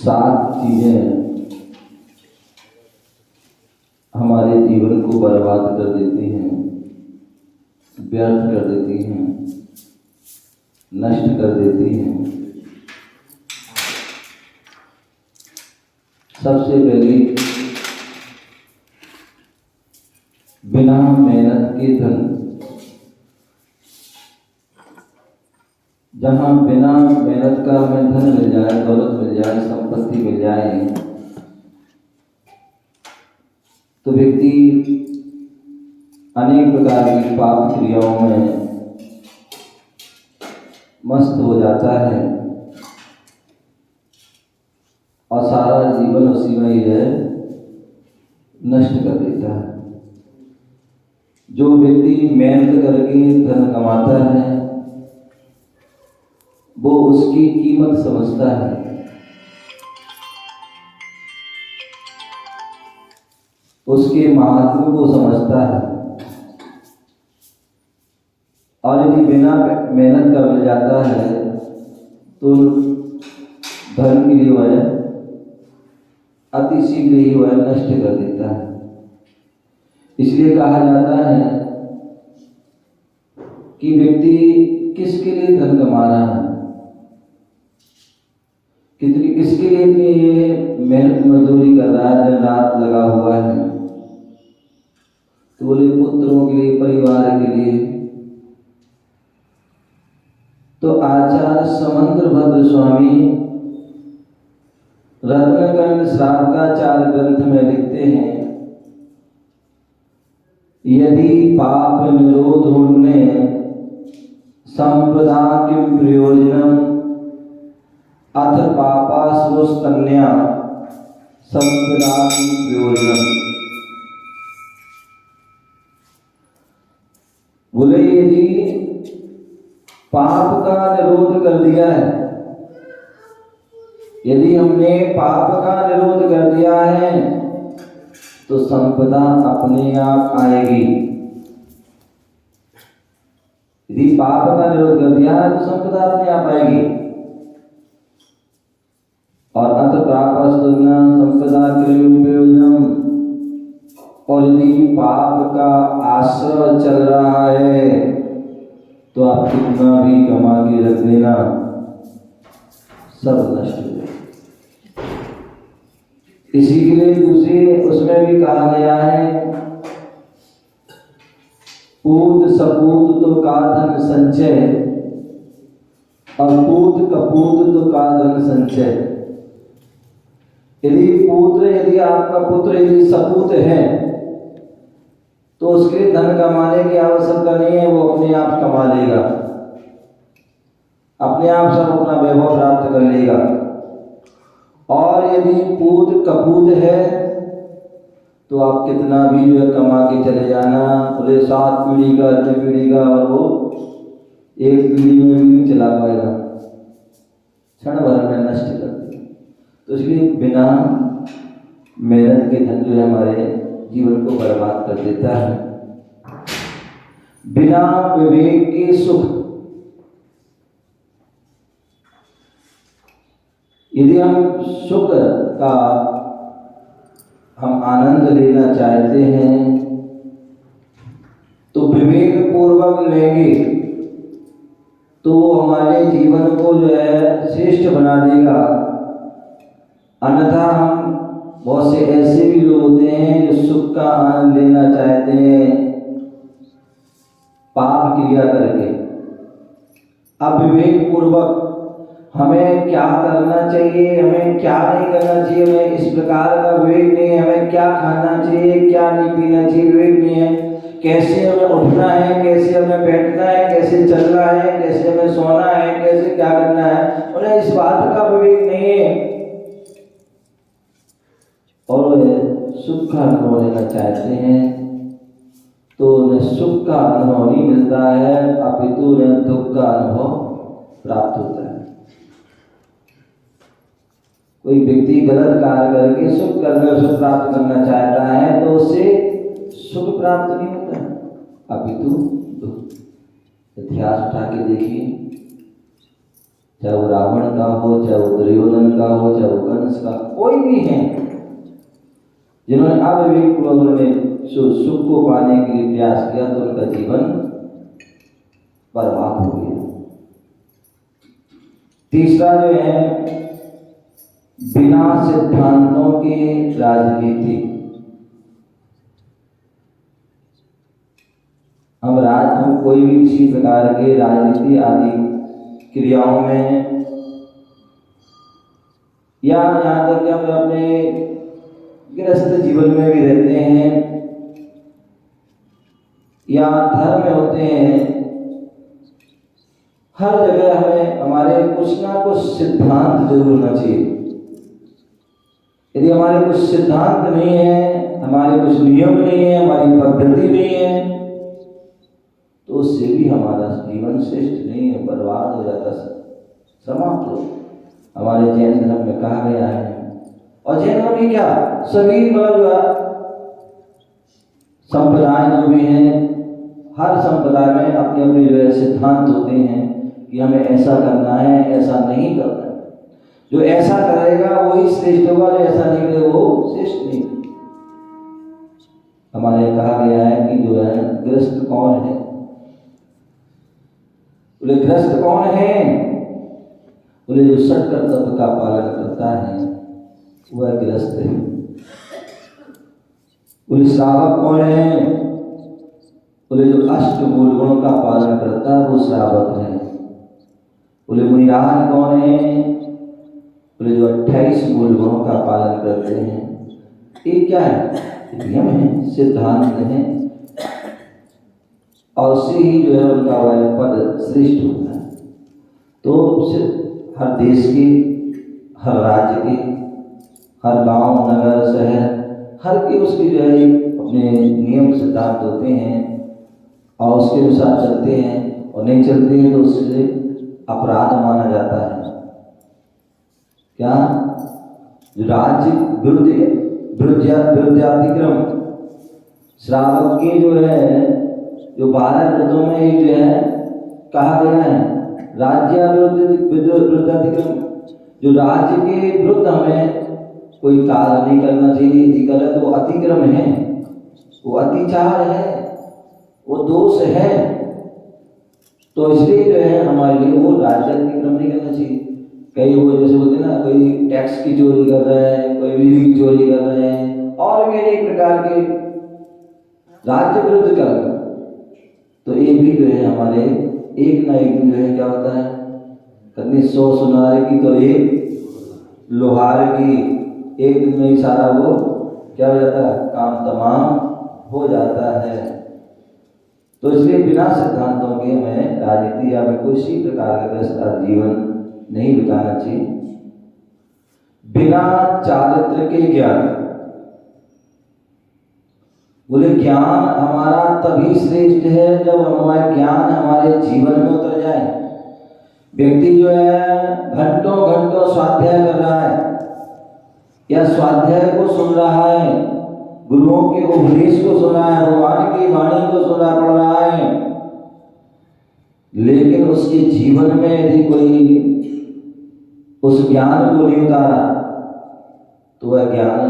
सात चीजें हमारे जीवन को बर्बाद कर देती हैं, व्यर्थ कर देती हैं, नष्ट कर देती हैं। सबसे पहली, बिना मेहनत के धन। जहां बिना मेहनत का हमें धन मिल जाए, दौलत मिल जाए, संपत्ति मिल जाए, तो व्यक्ति अनेक प्रकार की पाप क्रियाओं में मस्त हो जाता है और सारा जीवन उसी में ही है नष्ट कर देता है। जो व्यक्ति मेहनत करके धन कमाता है वो उसकी कीमत समझता है, उसके महात्म्य को समझता है। और यदि बिना मेहनत का मिल जाता है तो धन के लिए वह अति शीघ्र ही वह नष्ट कर देता है। इसलिए कहा जाता है कि व्यक्ति किसके लिए धन कमा रहा है, किसके लिए इतनी ये मेहनत मजदूरी कर रहा है, दिन रात लगा हुआ है। तो बोले पुत्रों के लिए, परिवार के लिए। तो आचार्य समंद्रभद्र स्वामी रत्नकर्ण श्रावकाचार्य ग्रंथ में लिखते हैं, यदि पाप निरोधोन्ने संपदा किम प्रयोजनम अथ पापासुस्तन्या संपदा किम प्रयोजनम। बोले यदि पाप का निरोध कर दिया है, यदि हमने पाप का निरोध कर दिया है तो संपदा अपने आप आएगी। यदि पाप का निरोध कर दिया है तो संपदा अपने आप आएगी। और अत प्रापस्तुन्ना संपदा किम प्रयोजनम। और यदि पाप का आश्रय चल रहा है तो आप कितना भी कमा के रख देना, सब नष्ट हो जाए। इसी के लिए दूसरे उसमें भी कहा गया है, पूत सपूत तो का धन संचय और पूत कपूत तो का धन संचय। यदि आपका पुत्र यदि सपूत है तो उसके लिए धन कमाने की आवश्यकता नहीं है, वो अपने आप कमा लेगा, अपने आप सब अपना वैभव प्राप्त कर लेगा। और यदि पूत कपूत है तो आप कितना भी जो है कमा के चले जाना, बोले 7 पीढ़ी का 8 पीढ़ी का, और वो एक पीढ़ी में भी नहीं चला पाएगा, क्षण भर में नष्ट कर देगा। तो इसलिए बिना मेहनत के धन जो है हमारे जीवन को बर्बाद कर देता है। बिना विवेक के सुख। यदि हम सुख का हम आनंद लेना चाहते हैं तो विवेक पूर्वक लेंगे तो वो हमारे जीवन को जो है श्रेष्ठ बना देगा। अन्यथा हम बहुत से ऐसे भी लोग होते हैं जो सुख का आनंद लेना चाहते हैं पाप क्रिया करके। अब विवेक पूर्वक हमें क्या करना चाहिए, हमें क्या नहीं करना चाहिए, हमें इस प्रकार का विवेक नहीं है। हमें क्या खाना चाहिए, क्या नहीं पीना चाहिए, विवेक नहीं है। कैसे हमें उठना है, कैसे हमें बैठना है, कैसे चलना है, कैसे हमें सोना है, कैसे क्या करना है, उन्हें इस बात का विवेक नहीं है। और सुख का अनुभव लेना चाहते हैं तो उन्हें सुख का अनुभव नहीं मिलता है, अपितु उन्हें दुख का अनुभव प्राप्त होता है। कोई व्यक्ति गलत कार्य करके सुख प्राप्त करना चाहता है तो उससे सुख प्राप्त नहीं होता है, अपितु दुख। इतिहास उठा के देखिए, चाहे वो रावण का हो, चाहे वो दुर्योधन का हो, चाहे वो कंस का, कोई भी है जिन्होंने अविवेकपूर्वक में सुख को पाने के लिए प्रयास किया तो उनका जीवन बर्बाद हो गया। तीसरा जो है, बिना सिद्धांतों के राजनीति। हम कोई भी किसी प्रकार के राजनीति आदि क्रियाओं में, या यहाँ तक कि हम अपने गृहस्थ जीवन में भी रहते हैं या धर्म में होते हैं, हर जगह हमें हमारे कुछ ना कुछ सिद्धांत जरूर होना चाहिए। यदि हमारे कुछ सिद्धांत नहीं है, हमारे कुछ नियम नहीं है, हमारी पद्धति नहीं है, तो उससे भी हमारा जीवन श्रेष्ठ नहीं है, बर्बाद हो जाता है, समाप्त हो। हमारे जैन धर्म में कहा गया है, और जैन धर्म में क्या, सभी मतलब संप्रदाय जो भी हैं, हर संप्रदाय में अपने अपने जो है सिद्धांत होते हैं कि हमें ऐसा करना है, ऐसा नहीं करना है। जो ऐसा करेगा वही श्रेष्ठ होगा, जो ऐसा नहीं करेगा वो श्रेष्ठ नहीं। हमारे यहाँ कहा गया है कि जो है गृहस्थ कौन है, बोले गृहस्थ कौन है, बोले जो षट कर्तव्य का पालन करता है वह गृहस्थ है। बोले श्रावक कौन है, बोले जो अष्ट मूल गुणों का पालन करता है वो श्रावक है। बोले मुनिराज कौन है, बोले जो 28 मूल गुणों का पालन करते हैं। ये क्या है, नियम है, सिद्धांत है, और उससे ही जो है उनका वह पद श्रेष्ठ होता है। तो हर देश के, हर राज्य के, हर गांव, नगर, शहर, हर के उसके जो है अपने नियम सिद्धांत होते हैं, और उसके अनुसार चलते हैं, और नहीं चलते हैं तो उससे अपराध माना जाता है। क्या, जो राज्य विरुद्धातिक्रम, श्रावक के जो है जो 12 व्रतों में एक जो है कहा गया है, राज्य विरुद्धातिक्रम, जो राज्य के विरुद्ध हमें कोई कार्य नहीं करना चाहिए, यदि गलत वो अतिक्रम है, वो अतिचार है, वो दोष है। तो इसलिए जो है हमारे लिए वो राज्य अतिक्रम नहीं करना चाहिए। कई वो जैसे बोलते हैं ना, कोई टैक्स की चोरी कर रहा है, कोई बिजली की चोरी कर रहे हैं, और भी अनेक प्रकार के राज्य विरुद्ध कर्म, तो ये भी जो है हमारे एक ना एक दिन जो है क्या होता है, कभी 100 सुनार की तो एक लोहार की, एक दिन में ही सारा वो क्या हो जाता है, काम तमाम हो जाता है। तो इसलिए बिना सिद्धांतों के हमें राजनीति या किसी प्रकार का ग्रस्त जीवन नहीं बिताना चाहिए। बिना चारित्र के ज्ञान, बोले ज्ञान हमारा तभी श्रेष्ठ है जब हमारा ज्ञान हमारे जीवन में उतर जाए। व्यक्ति जो है घंटों घंटों स्वाध्याय कर रहा है, या स्वाध्याय को सुन रहा है, गुरुओं के उपदेश को सुना है, भगवान की वाणी को सुना पड़ रहा है, लेकिन उसके जीवन में यदि कोई उस ज्ञान को नहीं उतारा तो वह ज्ञान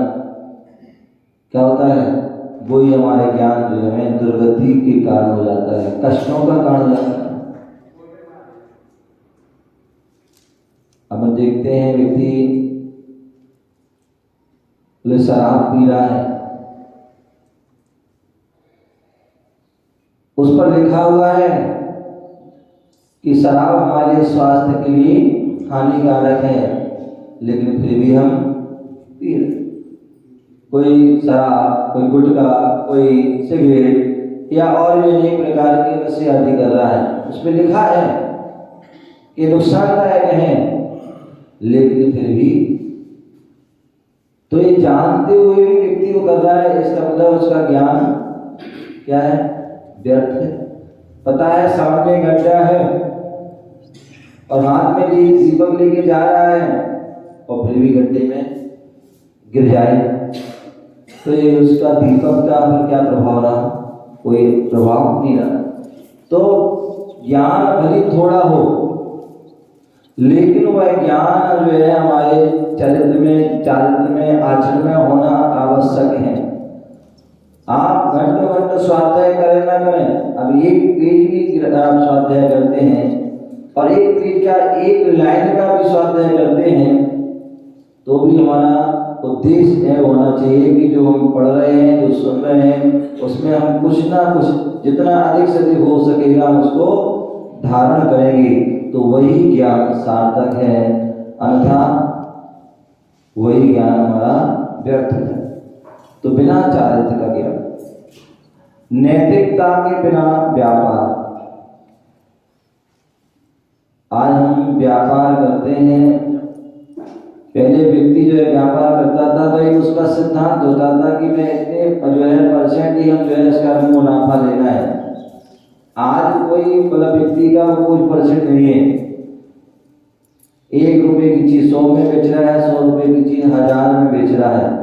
क्या होता है, वही हमारे ज्ञान जो है दुर्गति के कारण हो जाता है, कष्टों का कारण हो जाता है। अब हम देखते हैं व्यक्ति शराब पी रहा है, उस पर लिखा हुआ है कि शराब हमारे स्वास्थ्य के लिए हानिकारक है, लेकिन फिर भी हम पी रहे। कोई शराब, कोई गुटखा, कोई सिगरेट या और भी अनेक प्रकार के नशे आदि कर रहा है, उसमें लिखा है कि नुकसानदायक है, लेकिन फिर भी तो ये जानते हुए भी व्यक्ति को कर रहा है, इसका मतलब उसका ज्ञान क्या है, व्यर्थ है। पता है सामने गड्ढा है और हाथ में दीपक लेके जा रहा है और फिर भी गड्ढे में गिर जाए, तो ये उसका दीपक का फिर क्या प्रभाव रहा, कोई प्रभाव नहीं रहा। तो ज्ञान भले थोड़ा हो, लेकिन वह ज्ञान जो है हमारे चारित्र में आचरण में होना आवश्यक है। आप घंटों घंटों स्वाध्याय करें ना करें, अब एक पेज भी आप स्वाध्याय करते हैं और एक पेज का एक लाइन का भी स्वाध्याय करते हैं, तो भी हमारा उद्देश्य यह होना चाहिए कि जो हम पढ़ रहे हैं, जो सुन रहे हैं, उसमें हम कुछ ना कुछ जितना अधिक से अधिक हो सकेगा उसको धारण करेंगे, तो वही ज्ञान सार्थक है, अन्यथा वही ज्ञान हमारा व्यर्थ है। तो बिना चारित्र का ज्ञान, नैतिकता के बिना व्यापार। आज हम व्यापार करते हैं, पहले व्यक्ति जो है व्यापार करता था तो एक उसका सिद्धांत होता था कि मैं इतने जो है परसेंट ही हम जो है इसका मुनाफा लेना है। आज कोई मतलब व्यक्ति का कोई परसेंट नहीं है, 1 रुपए की चीज 100 में बेच रहा है, 100 रुपए की चीज 1000 में बेच रहा है।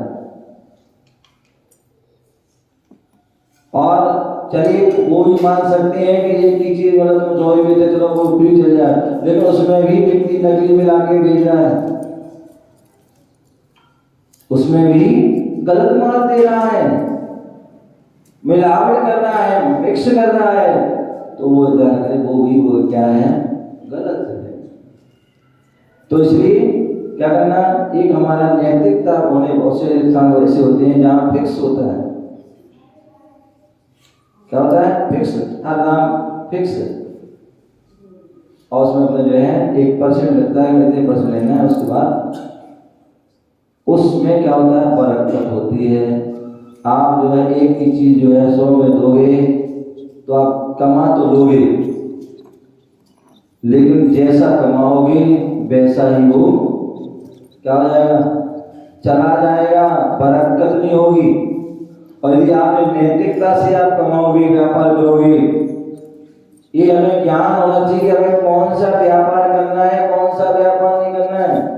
और चलिए वो भी मान सकते हैं कि एक ही चीज मतलब तुम 100 ही बेचे, चलो वो फ्री चल जाए, लेकिन उसमें भी व्यक्ति नकली मिला के बेच रहा है, उसमें भी गलत माल दे रहा है, मिलावट कर रहा है, मिक्स कर रहा है, तो वो वो क्या है, गलत है। तो इसलिए क्या करना, एक हमारा नैतिकता होने, बहुत से इंसान ऐसे होते हैं जहाँ फिक्स होता है, क्या होता है, फिक्स, हर दाम फिक्स, और उसमें अपना जो है 1% लगता है, कितने परसेंट लेना है, उसके बाद उसमें क्या होता है, बरकत होती है। आप जो है एक ही चीज जो है 100 में दोगे तो आप कमा तो लोगे, लेकिन जैसा कमाओगे वैसा ही वो क्या हो जाएगा, चला जाएगा, बरकत नहीं होगी। और यदि आपने नैतिकता से आप कमाओगे, व्यापार करोगे, ये हमें ज्ञान होना चाहिए कि हमें कौन सा व्यापार करना है, कौन सा व्यापार नहीं करना है।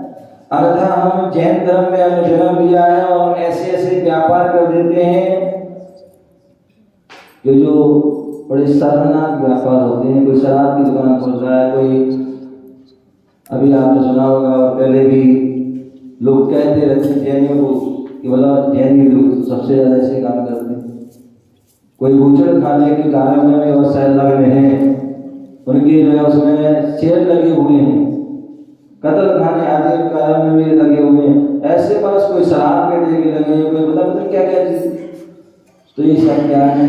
अन्यथा हम जैन धर्म में हमने जन्म लिया है और ऐसे ऐसे व्यापार कर देते हैं कि जो बड़े शर्मनाक व्यापार होते हैं। कोई शराब की दुकान खोल रहा है, कोई, अभी आपने सुना होगा और पहले भी लोग कहते रहते हैं जैनियों को कि मतलब जैनी लोग सबसे ज्यादा ऐसे काम करते हैं। कोई बूचड़ खाने के कारण में व्यवसाय लग रहे हैं, उनके जो है उसमें शेयर लगे हुए हैं, कतल खाने आदि के कारण में भी लगे हुए हैं, ऐसे बस कोई शराब के ठेके लगे हैं, कोई मतलब क्या क्या चीज। तो ये सब क्या है,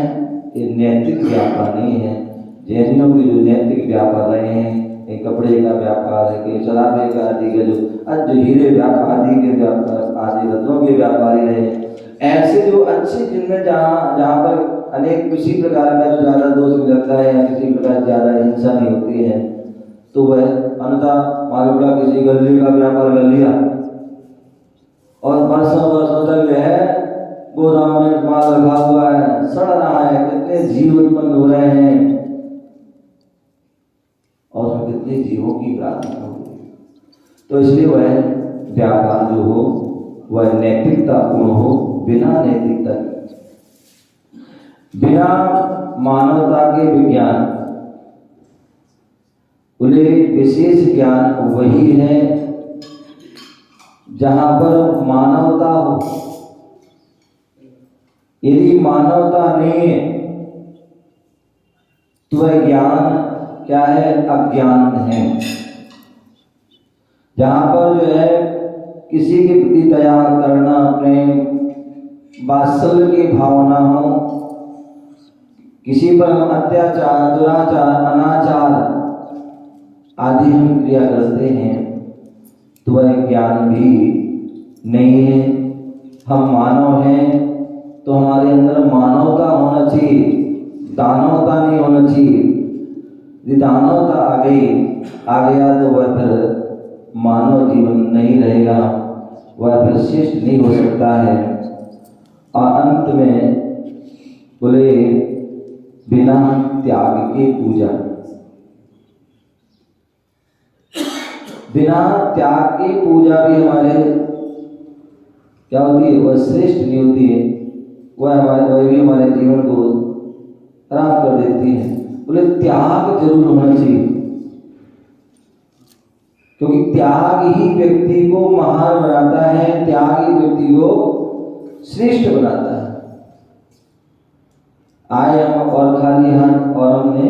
ये नैतिक व्यापार नहीं है। जैनियों के जो नैतिक व्यापार रहे हैं, एक कपड़े का व्यापार है, कि शराबे का आदि के जो हीरे व्यापार आदि के व्यापार, आदि रत्नों के व्यापारी रहे, ऐसे जो अच्छे जिनमें जहाँ पर अनेक किसी प्रकार का जो ज्यादा दोष मिलता है या किसी प्रकार की ज्यादा हिंसा नहीं होती है, तो वह अन्यथा मालूम पड़ा किसी गली का व्यापार कर लिया और वर्षों तक जो है गोदाम में माल रखा हुआ है, सड़ रहा है, कितने जीव उत्पन्न हो रहे हैं और उसमें कितने जीवों की प्रार्थना हो रही है। तो इसलिए वह व्यापार जो हो वह नैतिकता पूर्ण हो, बिना नैतिकता, बिना मानवता के विज्ञान। बोले विशेष ज्ञान वही है जहां पर मानवता हो। यदि मानवता नहीं है तो वह ज्ञान क्या है, अज्ञान है। जहां पर जो है किसी के प्रति दया, करुणा, प्रेम, वात्सल्य की भावना हो, किसी पर हम अत्याचार, दुराचार, अनाचार आदि हम क्रिया करते हैं, तो वह ज्ञान भी नहीं है। हम मानव हैं तो हमारे अंदर मानवता होना चाहिए, दानवता नहीं होना चाहिए। यदि दानवता आ गया तो वह फिर मानव जीवन नहीं रहेगा, वह फिर श्रेष्ठ नहीं हो सकता है। और अंत में बोले बिना त्याग के पूजा, बिना त्याग की पूजा भी हमारे क्या होती है, वह श्रेष्ठ नहीं होती है, वह भी हमारे जीवन को खराब कर देती है। बोले त्याग जरूर होना चाहिए, क्योंकि त्याग ही व्यक्ति को महान बनाता है, त्याग ही व्यक्ति को श्रेष्ठ बनाता है। आए हम और खाली हाथ और हमने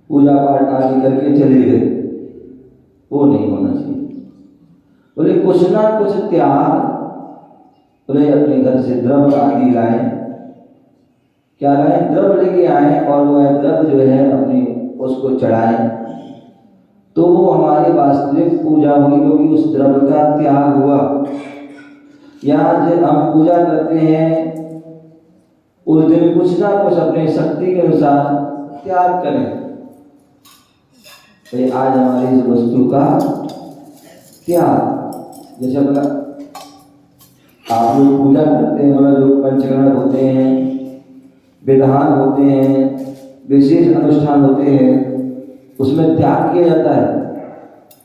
पूजा पाठ आदि करके चले गए, वो नहीं होना चाहिए। बोले कुछ ना कुछ त्याग, बोले अपने घर से द्रव्य आदि लाए, क्या लाए? द्रव्य लेके आए और वह द्रव्य जो है अपनी उसको चढ़ाए, तो वो हमारी वास्तविक पूजा हुई, क्योंकि उस द्रव्य का त्याग हुआ। यहाँ जब हम पूजा करते हैं उस दिन कुछ ना कुछ अपने शक्ति के अनुसार त्याग करें। तो आज हमारी इस वस्तु का त्याग, जैसे अपना आप लोग पूजा करते हैं, मतलब जो पंचकर्म होते हैं, विधान होते हैं, विशेष अनुष्ठान होते हैं, उसमें त्याग किया जाता है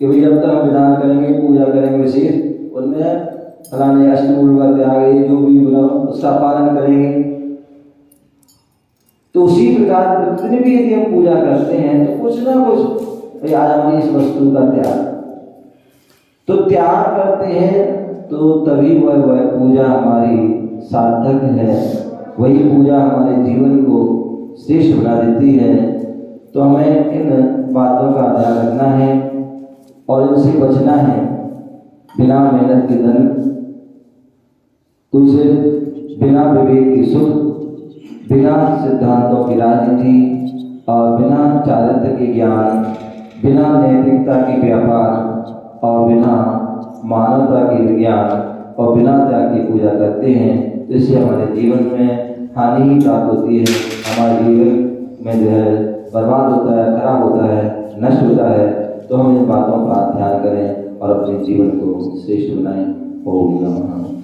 कि भाई जब तक हम विधान करेंगे, पूजा करेंगे विशेष, उनमें फलाने अष्टमूल का त्याग है, जो भी बोला उसका पालन करेंगे। तो उसी प्रकार प्रतिदिन भी यदि हम पूजा करते हैं तो कुछ ना कुछ भाई आज हमारी इस वस्तु का त्याग, तो त्याग करते हैं तो तभी वह पूजा हमारी सार्थक है, वही पूजा हमारे जीवन को श्रेष्ठ बना देती है। तो हमें इन बातों का ध्यान रखना है और इनसे बचना है। बिना मेहनत के धन, दूसरे बिना विवेक की सुख, बिना सिद्धांतों की राजनीति और बिना चारित्र के ज्ञान, बिना नैतिकता के व्यापार और बिना मानवता के विज्ञान और बिना त्याग की पूजा करते हैं, तो इससे हमारे जीवन में हानि ही प्राप्त होती है। हमारे जीवन में जो है बर्बाद होता है, खराब होता है, नष्ट होता है। तो हम इन बातों का ध्यान करें और अपने जीवन को श्रेष्ठ बनाएं। ओम नमः।